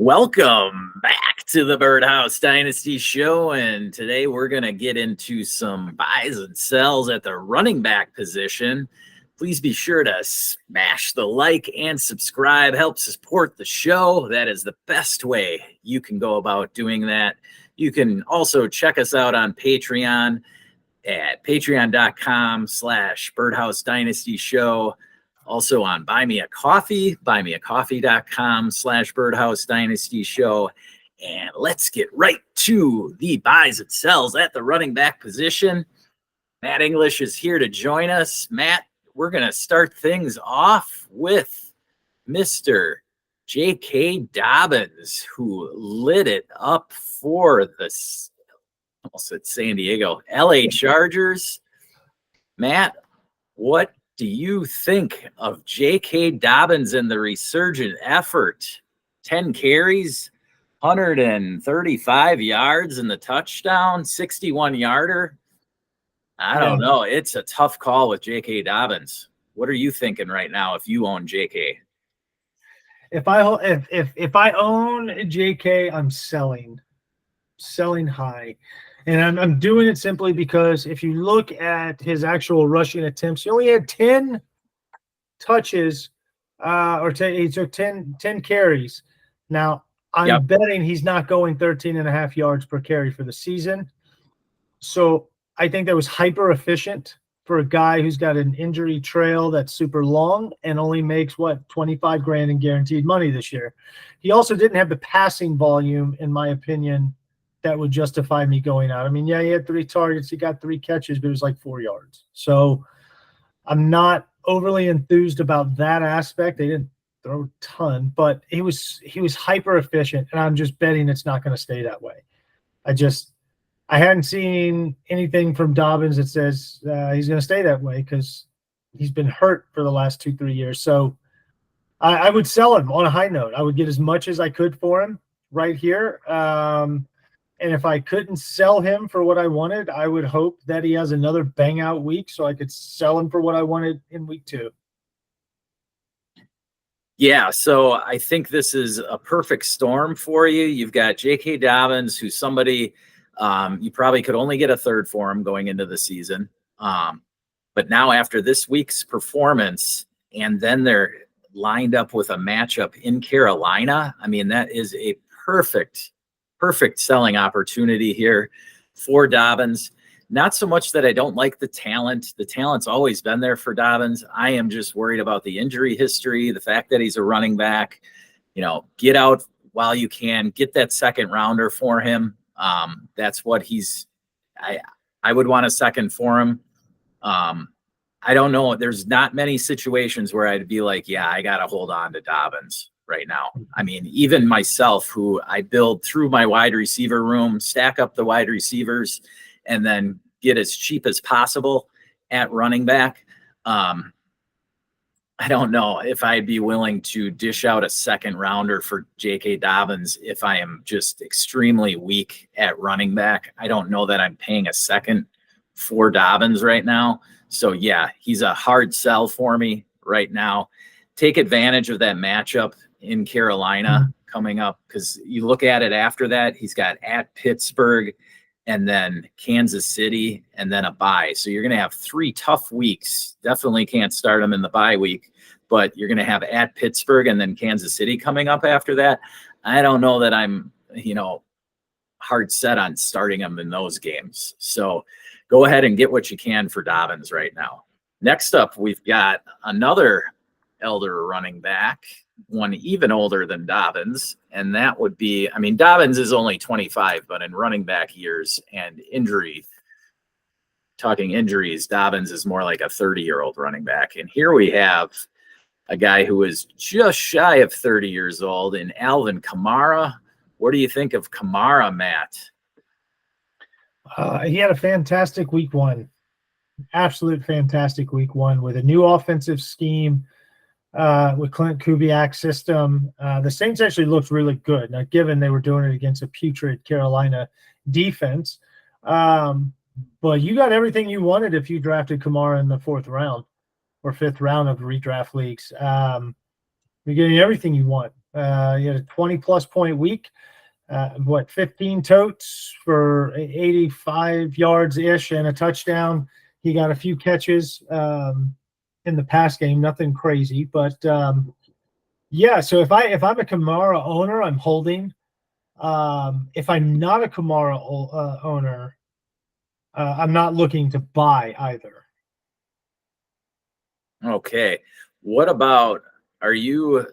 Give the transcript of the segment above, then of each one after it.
Welcome back to the Birdhouse Dynasty show, and today we're going to get into some buys and sells at the running back position. Please be sure to smash the like and subscribe. Help support the show. That is the best way you can go about doing that. You can also check us out on Patreon at patreon.com/Birdhouse Dynasty show. Also on Buy Me a Coffee, buymeacoffee.com/Birdhouse Dynasty show. And let's get right to the buys and sells at the running back position. Matt English is here to join us. Matt, we're going to start things off with Mr. J.K. Dobbins, who lit it up for the, almost at San Diego, LA Chargers. Matt, what do you think of J.K. Dobbins and the resurgent effort? 10 carries, 135 yards in the touchdown, 61-yarder. I don't know. It's a tough call with J.K. Dobbins. What are you thinking right now if you own J.K.? If I own J.K., I'm selling high. And I'm doing it simply because if you look at his actual rushing attempts, he only had 10 touches, he took 10 carries. Now, I'm betting he's not going 13.5 yards per carry for the season. So I think that was hyper efficient for a guy who's got an injury trail that's super long and only makes, $25,000 in guaranteed money this year. He also didn't have the passing volume, in my opinion, that would justify me going out. I mean, he had 3 targets. He got 3 catches, but it was like 4 yards. So I'm not overly enthused about that aspect. They didn't throw a ton, but he was hyper efficient, and I'm just betting it's not going to stay that way. I hadn't seen anything from Dobbins that says he's going to stay that way because he's been hurt for the last 2-3 years. So I would sell him on a high note. I would get as much as I could for him right here. And if I couldn't sell him for what I wanted, I would hope that he has another bang out week so I could sell him for what I wanted in week 2. Yeah, so I think this is a perfect storm for you. You've got J.K. Dobbins, who's somebody you probably could only get a third for him going into the season. But now after this week's performance, and then they're lined up with a matchup in Carolina, I mean, that is a perfect selling opportunity here for Dobbins. Not so much that I don't like the talent. The talent's always been there for Dobbins. I am just worried about the injury history, the fact that he's a running back. Get out while you can. Get that second rounder for him. That's what I would want a second for him. I don't know. There's not many situations where I'd be like, yeah, I got to hold on to Dobbins right now. I mean, even myself, who I build through my wide receiver room, stack up the wide receivers, and then get as cheap as possible at running back. I don't know if I'd be willing to dish out a second rounder for J.K. Dobbins if I am just extremely weak at running back. I don't know that I'm paying a second for Dobbins right now. So yeah, he's a hard sell for me right now. Take advantage of that matchup in Carolina coming up, because you look at it after that, he's got at Pittsburgh and then Kansas City and then a bye. So you're going to have 3 tough weeks. Definitely can't start him in the bye week, but you're going to have at Pittsburgh and then Kansas City coming up after that. I don't know that I'm, hard set on starting him in those games. So go ahead and get what you can for Dobbins right now. Next up, we've got another elder running back, one even older than Dobbins, and that would be, Dobbins is only 25, but in running back years and injuries, Dobbins is more like a 30-year-old running back. And here we have a guy who is just shy of 30 years old in Alvin Kamara. What do you think of Kamara, Matt? He had a fantastic week 1, absolute fantastic week 1 with a new offensive scheme. With Clint Kubiak's system, the Saints actually looked really good. Now, given they were doing it against a putrid Carolina defense, but you got everything you wanted if you drafted Kamara in the 4th round or 5th round of redraft leagues. You're getting everything you want He had a 20-plus point week. 15 totes for 85 yards-ish and a touchdown. He got a few catches in the pass game, nothing crazy. But, yeah, so if I'm a Kamara owner, I'm holding. If I'm not a Kamara owner, I'm not looking to buy either. Okay. What about, you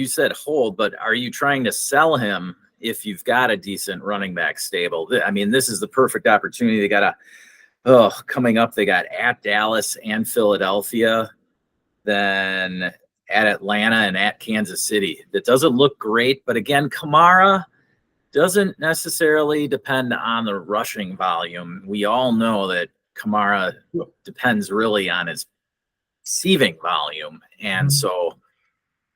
said hold, but are you trying to sell him if you've got a decent running back stable? I mean, this is the perfect opportunity. They got coming up, they got at Dallas and Philadelphia, then at Atlanta and at Kansas City. That doesn't look great, but again, Kamara doesn't necessarily depend on the rushing volume. We all know that Kamara depends really on his receiving volume. And so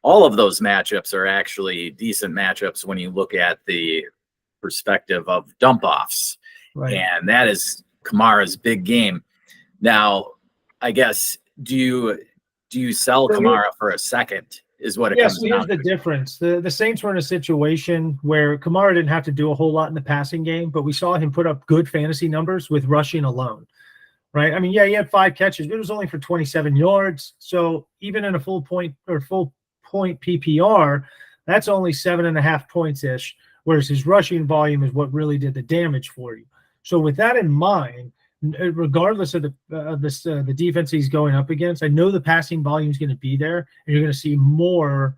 all of those matchups are actually decent matchups when you look at the perspective of dump offs. Right. And that is Kamara's big game. Now, I guess, do you sell Kamara for a second is what it comes down to. Here's the difference. The Saints were in a situation where Kamara didn't have to do a whole lot in the passing game, but we saw him put up good fantasy numbers with rushing alone. Right. I mean, he had 5 catches, but it was only for 27 yards. So even in a full point PPR, that's only 7.5 points ish, whereas his rushing volume is what really did the damage for you. So with that in mind, regardless of the defense he's going up against, I know the passing volume is going to be there, and you're going to see more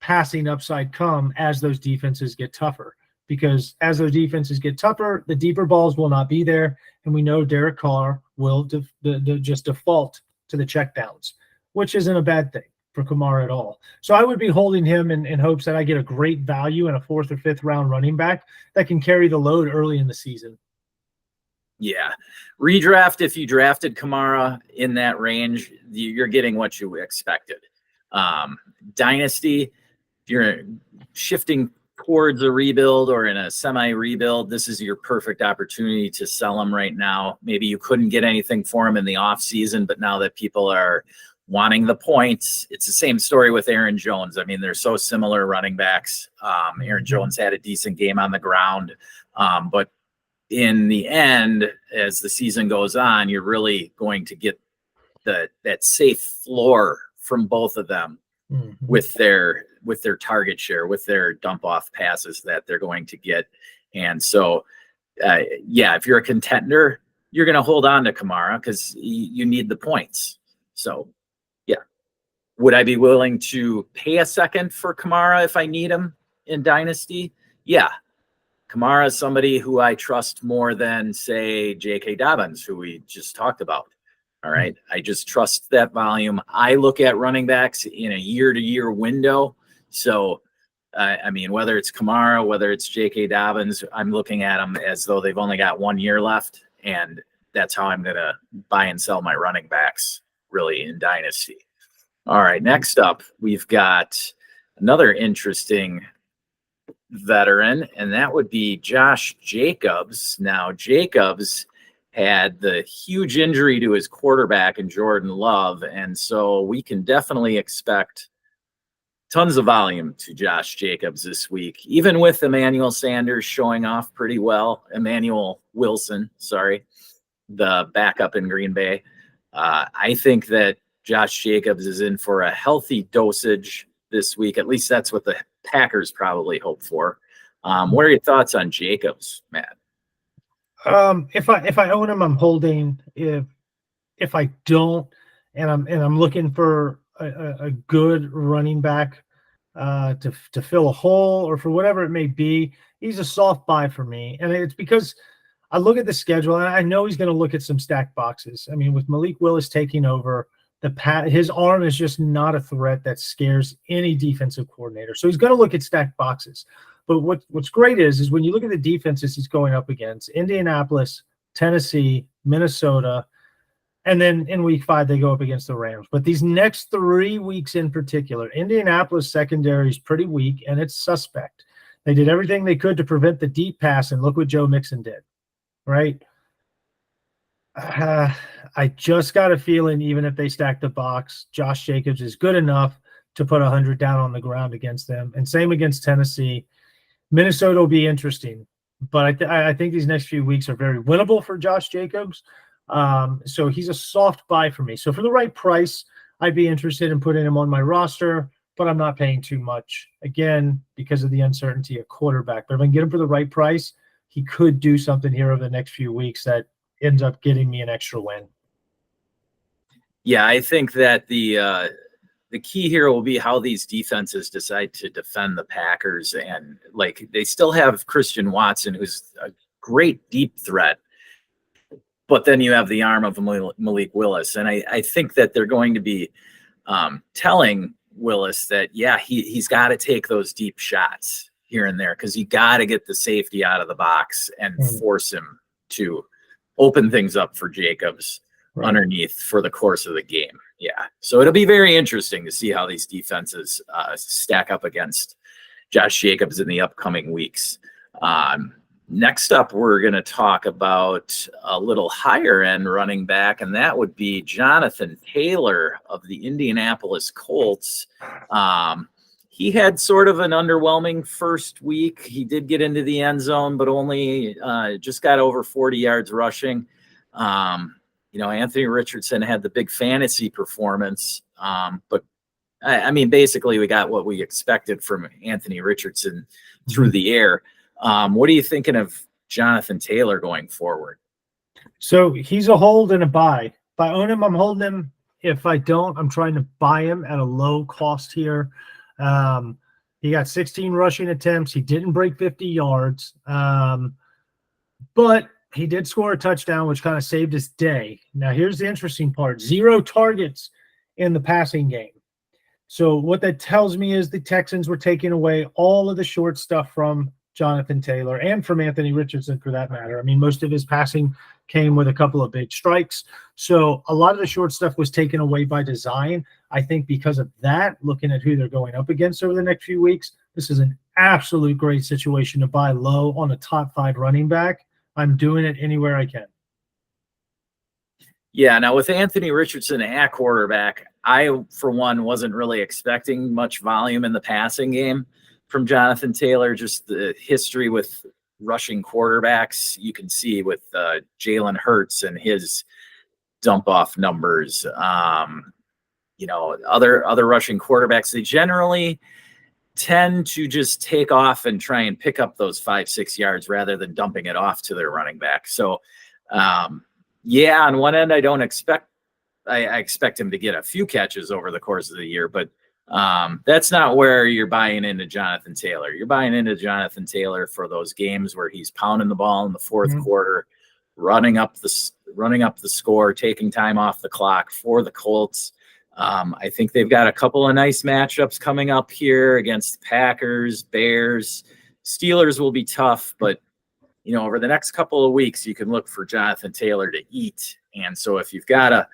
passing upside come as those defenses get tougher. Because as those defenses get tougher, the deeper balls will not be there, and we know Derek Carr will just default to the checkdowns, which isn't a bad thing for Kamara at all. So I would be holding him in hopes that I get a great value in a 4th or 5th round running back that can carry the load early in the season. Yeah. Redraft, if you drafted Kamara in that range, you're getting what you expected. Dynasty, if you're shifting towards a rebuild or in a semi-rebuild, this is your perfect opportunity to sell him right now. Maybe you couldn't get anything for him in the off season, but now that people are wanting the points, it's the same story with Aaron Jones. I mean, they're so similar running backs. Aaron Jones had a decent game on the ground, but in the end, as the season goes on, you're really going to get that safe floor from both of them with their target share, with their dump off passes that they're going to get. And so, if you're a contender, you're going to hold on to Kamara because you need the points. So, would I be willing to pay a second for Kamara if I need him in Dynasty? Yeah. Kamara is somebody who I trust more than, say, J.K. Dobbins, who we just talked about. All right. I just trust that volume. I look at running backs in a year-to-year window. So, I mean, whether it's Kamara, whether it's J.K. Dobbins, I'm looking at them as though they've only got 1 year left. And that's how I'm going to buy and sell my running backs, really, in Dynasty. All right. Next up, we've got another interesting veteran, and that would be Josh Jacobs. Now, Jacobs had the huge injury to his quarterback in Jordan Love, and so we can definitely expect tons of volume to Josh Jacobs this week, even with Emmanuel Sanders showing off pretty well. Emmanuel Wilson, the backup in Green Bay. I think that Josh Jacobs is in for a healthy dosage this week. At least that's what the Packers probably hope for. What are your thoughts on Jacobs, Matt? If I own him, I'm holding. If I don't, and I'm looking for a good running back to fill a hole or for whatever it may be, he's a soft buy for me. And it's because I look at the schedule and I know he's going to look at some stacked boxes. I mean, with Malik Willis taking over, his arm is just not a threat that scares any defensive coordinator. So he's going to look at stacked boxes. But what's great is when you look at the defenses he's going up against: Indianapolis, Tennessee, Minnesota, and then in week 5 they go up against the Rams. But these next 3 weeks in particular, Indianapolis secondary is pretty weak and it's suspect. They did everything they could to prevent the deep pass, and look what Joe Mixon did, right? I just got a feeling even if they stack the box, Josh Jacobs is good enough to put 100 down on the ground against them. And same against Tennessee. Minnesota will be interesting, but I think these next few weeks are very winnable for Josh Jacobs. So he's a soft buy for me. So for the right price, I'd be interested in putting him on my roster, but I'm not paying too much, again, because of the uncertainty of quarterback. But if I can get him for the right price, he could do something here over the next few weeks that ends up getting me an extra win. Yeah, I think that the key here will be how these defenses decide to defend the Packers. And like, they still have Christian Watson, who's a great deep threat, but then you have the arm of Malik Willis. And I think that they're going to be telling Willis that, yeah, he's got to take those deep shots here and there, because you got to get the safety out of the box and force him to open things up for Jacobs underneath for the course of the game. Yeah. So it'll be very interesting to see how these defenses stack up against Josh Jacobs in the upcoming weeks. Next up, we're going to talk about a little higher end running back, and that would be Jonathan Taylor of the Indianapolis Colts. He had sort of an underwhelming first week. He did get into the end zone, but only just got over 40 yards rushing. Anthony Richardson had the big fantasy performance. But I mean, basically we got what we expected from Anthony Richardson through the air. What are you thinking of Jonathan Taylor going forward? So he's a hold and a buy. If I own him, I'm holding him. If I don't, I'm trying to buy him at a low cost here. He got 16 rushing attempts. He didn't break 50 yards. But he did score a touchdown, which kind of saved his day. Now, here's the interesting part. 0 targets in the passing game. So what that tells me is the Texans were taking away all of the short stuff from Jonathan Taylor and from Anthony Richardson, for that matter. I mean, most of his passing came with a couple of big strikes. So a lot of the short stuff was taken away by design. I think because of that, looking at who they're going up against over the next few weeks, this is an absolute great situation to buy low on a top 5 running back. I'm doing it anywhere I can. Yeah, now with Anthony Richardson at quarterback, I, for one, wasn't really expecting much volume in the passing game from Jonathan Taylor. Just the history with rushing quarterbacks, you can see with Jalen Hurts and his dump-off numbers. Other rushing quarterbacks, they generally tend to just take off and try and pick up those 5-6 yards rather than dumping it off to their running back. So, on one end, I expect him to get a few catches over the course of the year, but that's not where you're buying into Jonathan Taylor. You're buying into Jonathan Taylor for those games where he's pounding the ball in the fourth quarter, running up the score, taking time off the clock for the Colts. I think they've got a couple of nice matchups coming up here against the Packers, Bears. Steelers will be tough, but over the next couple of weeks, you can look for Jonathan Taylor to eat. And so if you've got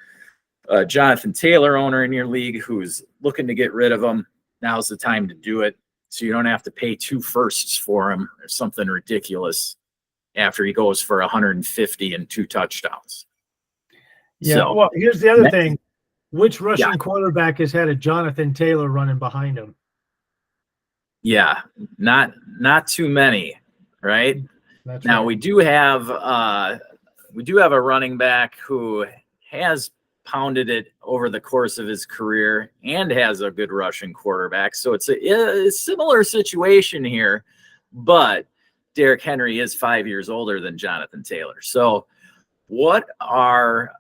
a Jonathan Taylor owner in your league who's looking to get rid of him, now's the time to do it. So you don't have to pay 2 firsts for him or something ridiculous after he goes for 150 and 2 touchdowns. Yeah. So, well, here's the other thing. Which rushing quarterback has had a Jonathan Taylor running behind him? Yeah, not too many, right? That's now right. we do have a running back who has pounded it over the course of his career and has a good rushing quarterback. So it's a similar situation here, but Derrick Henry is 5 years older than Jonathan Taylor. So what are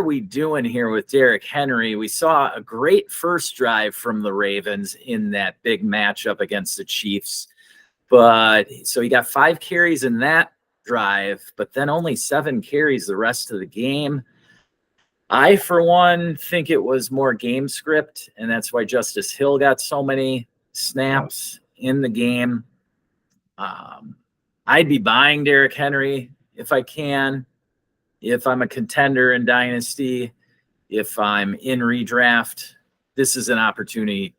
we doing here with Derrick Henry? We saw a great first drive from the Ravens in that big matchup against the Chiefs. But so he got 5 carries in that drive, but then only 7 carries the rest of the game. I, for one, think it was more game script, and that's why Justice Hill got so many snaps in the game. I'd be buying Derrick Henry if I can. If I'm a contender in Dynasty, if I'm in redraft, this is an opportunity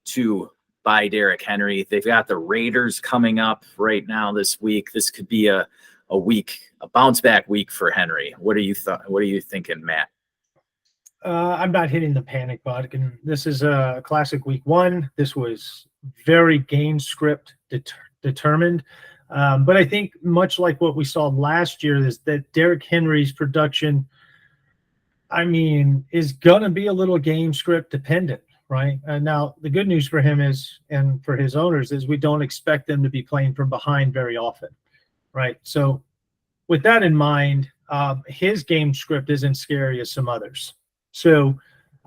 to buy Derrick Henry. They've got the Raiders coming up right now this week. This could be a bounce back week for Henry. What are you thinking, Matt? I'm not hitting the panic button. This is a classic week one. This was very game script determined. But I think much like what we saw last year is that Derrick Henry's production, I mean, is going to be a little game script dependent, right? Now, the good news for him is, and for his owners, is we don't expect them to be playing from behind very often, right? So with that in mind, his game script isn't scary as some others. So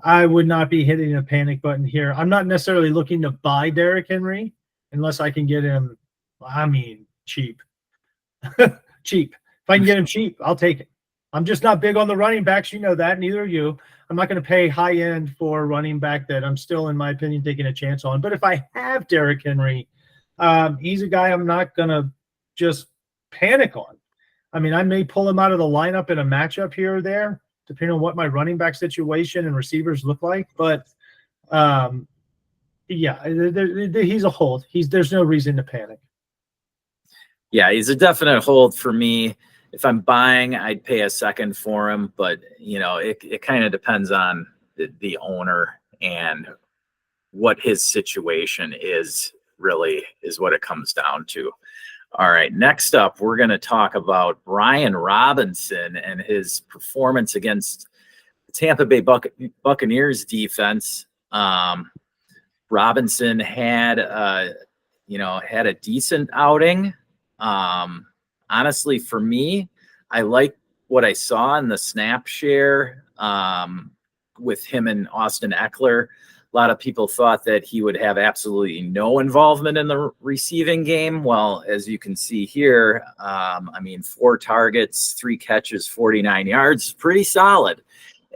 I would not be hitting a panic button here. I'm not necessarily looking to buy Derrick Henry unless I can get him, I mean, cheap. Cheap. If I can get him cheap, I'll take it. I'm just not big on the running backs. You know that. Neither are you. I'm not going to pay high end for a running back that I'm still, in my opinion, taking a chance on. But if I have Derrick Henry, he's a guy I'm not going to just panic on. I mean, I may pull him out of the lineup in a matchup here or there, depending on what my running back situation and receivers look like. But yeah, he's a hold. There's no reason to panic. Yeah, he's a definite hold for me. If I'm buying, I'd pay a second for him, but it kind of depends on the owner and what his situation is, really is what it comes down to. All right, next up, we're going to talk about Brian Robinson and his performance against the Tampa Bay Buccaneers defense. Robinson had a decent outing. Honestly, for me, I like what I saw in the snap share with him and Austin Eckler. A lot of people thought that he would have absolutely no involvement in the receiving game. Well, as you can see here, 4 targets, 3 catches, 49 yards, pretty solid.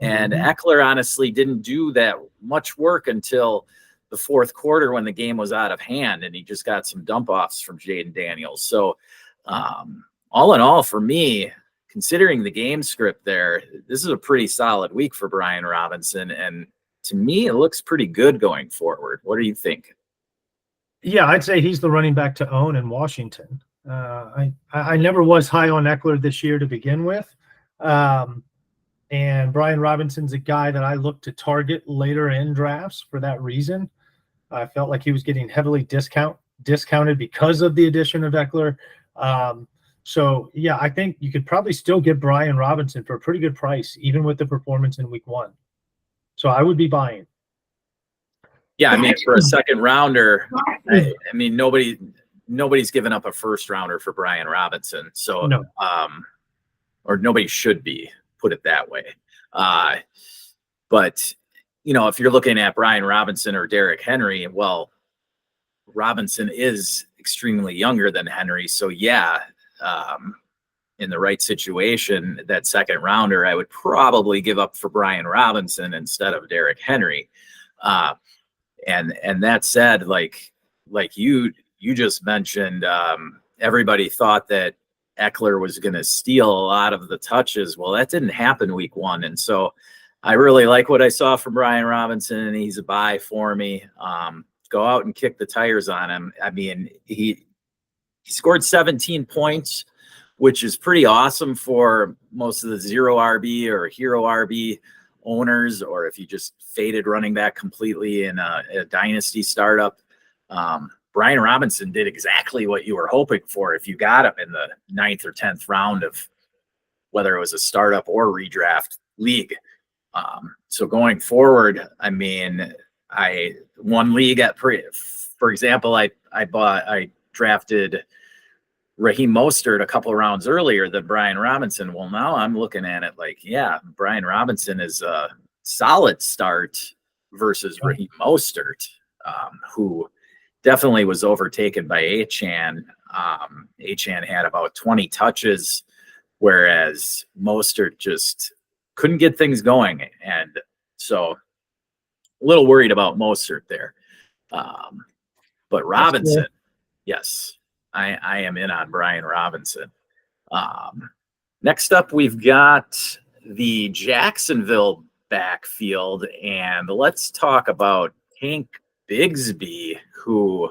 And Eckler honestly didn't do that much work until the fourth quarter when the game was out of hand, and he just got some dump offs from Jaden Daniels. So all in all, for me, considering the game script there, this is a pretty solid week for Brian Robinson. And to me, it looks pretty good going forward. What do you think? Yeah, I'd say he's the running back to own in Washington. I never was high on Eckler this year to begin with. And Brian Robinson's a guy that I look to target later in drafts for that reason. I felt like he was getting heavily discounted because of the addition of Eckler. So, yeah, I think you could probably still get Brian Robinson for a pretty good price, even with the performance in week one. So I would be buying. Yeah, I mean, for a second rounder, nobody's given up a first rounder for Brian Robinson. So, no. Or nobody should be, put it that way. But, if you're looking at Brian Robinson or Derrick Henry, well, Robinson is extremely younger than Henry. So, yeah, in the right situation, that second rounder, I would probably give up for Brian Robinson instead of Derrick Henry. And that said, like you just mentioned, everybody thought that Eckler was going to steal a lot of the touches. Well, that didn't happen week one. And so I really like what I saw from Brian Robinson, and he's a buy for me. Go out and kick the tires on him. I mean, he scored 17 points, which is pretty awesome for most of the zero RB or hero RB owners, or if you just faded running back completely in a dynasty startup. Brian Robinson did exactly what you were hoping for if you got him in the 9th or 10th round of whether it was a startup or redraft league. So going forward, I mean, one league for example, I drafted Raheem Mostert a couple of rounds earlier than Brian Robinson. Well, now I'm looking at it like, yeah, Brian Robinson is a solid start versus Raheem Mostert, who definitely was overtaken by Achane. Achane had about 20 touches, whereas Mostert just couldn't get things going. And so a little worried about Mostert there. But Robinson, yes, I am in on Brian Robinson. Next up, we've got the Jacksonville backfield, and let's talk about Hank Bigsby, who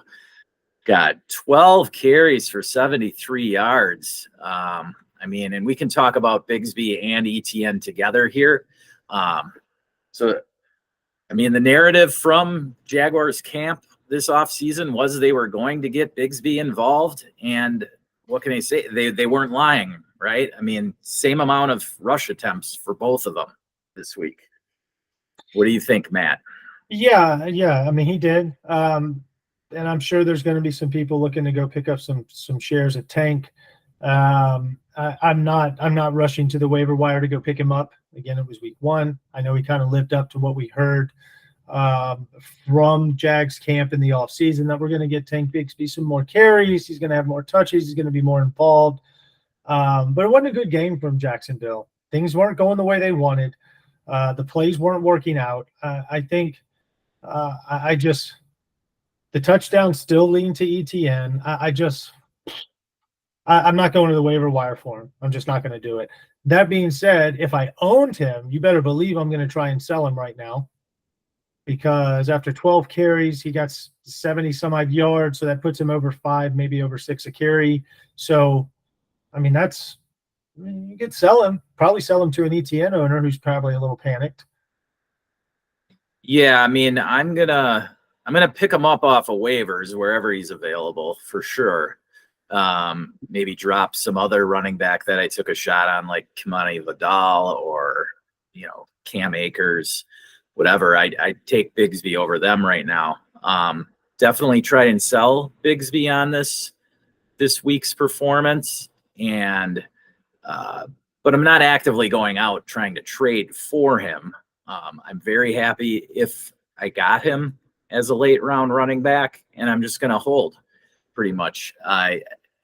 got 12 carries for 73 yards. And we can talk about Bigsby and ETN together here. So, I mean, the narrative from Jaguars camp this offseason was they were going to get Bigsby involved. And what can I say? They weren't lying, right? I mean, same amount of rush attempts for both of them this week. What do you think, Matt? Yeah. I mean, he did. And I'm sure there's going to be some people looking to go pick up some shares of Tank. I'm not rushing to the waiver wire to go pick him up. Again, it was week 1. I know he kind of lived up to what we heard from Jags camp in the offseason, that we're going to get Tank Bigsby some more carries. He's going to have more touches. He's going to be more involved. But it wasn't a good game from Jacksonville. Things weren't going the way they wanted. The plays weren't working out. I think the touchdown still leaned to ETN. I'm not going to the waiver wire for him. I'm just not going to do it. That being said, if I owned him, you better believe I'm going to try and sell him right now, because after 12 carries, he got 70 some odd yards. So that puts him over 5, maybe over 6 a carry. So, I mean, you could sell him, probably sell him to an ETN owner who's probably a little panicked. Yeah, I mean, I'm gonna pick him up off of waivers wherever he's available for sure. Maybe drop some other running back that I took a shot on, like Kimani Vidal or Cam Akers, whatever. I take Bigsby over them right now. Definitely try and sell Bigsby on this week's performance, and but I'm not actively going out trying to trade for him. I'm very happy if I got him as a late round running back, and I'm just going to hold pretty much.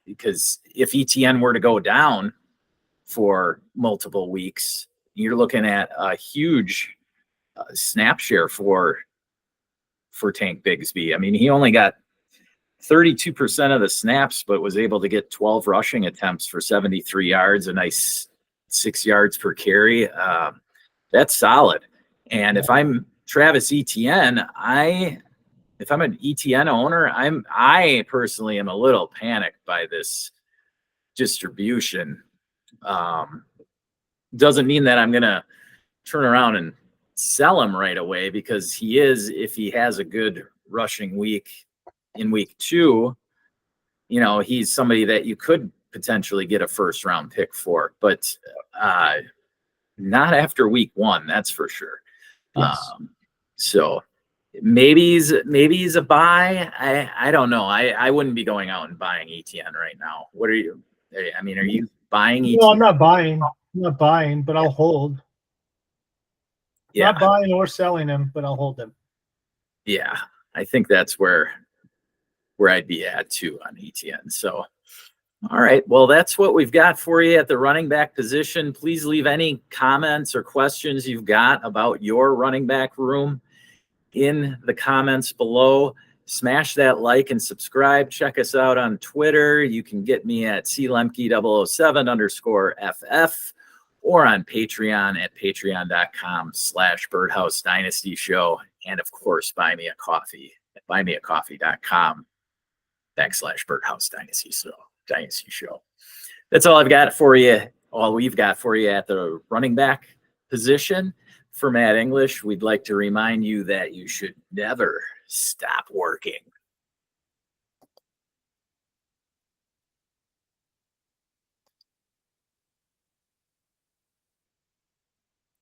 Because if ETN were to go down for multiple weeks, you're looking at a huge snap share for Tank Bigsby. I mean, he only got 32% of the snaps, but was able to get 12 rushing attempts for 73 yards, a nice 6 yards per carry. That's solid. And if I'm Travis Etienne, if I'm an ETN owner, I personally am a little panicked by this distribution. Doesn't mean that I'm going to turn around and sell him right away, because if he has a good rushing week in week 2, he's somebody that you could potentially get a first round pick for, but not after week 1, that's for sure. Yes. So maybe he's a buy. I don't know. I wouldn't be going out and buying ETN right now. What are you? I mean, are you buying ETN? No, I'm not buying, but I'll hold. Yeah. Not buying or selling him, but I'll hold him. Yeah, I think that's where I'd be at too on ETN. So, all right. Well, that's what we've got for you at the running back position. Please leave any comments or questions you've got about your running back room in the comments below. Smash that like and subscribe. Check us out on Twitter. You can get me at clemke007_FF or on Patreon at patreon.com/Birdhouse Dynasty Show. And of course, buy me a coffee at buymeacoffee.com/Birdhouse Dynasty Show. That's all I've got for you. All we've got for you at the running back position. For Matt English, we'd like to remind you that you should never stop working.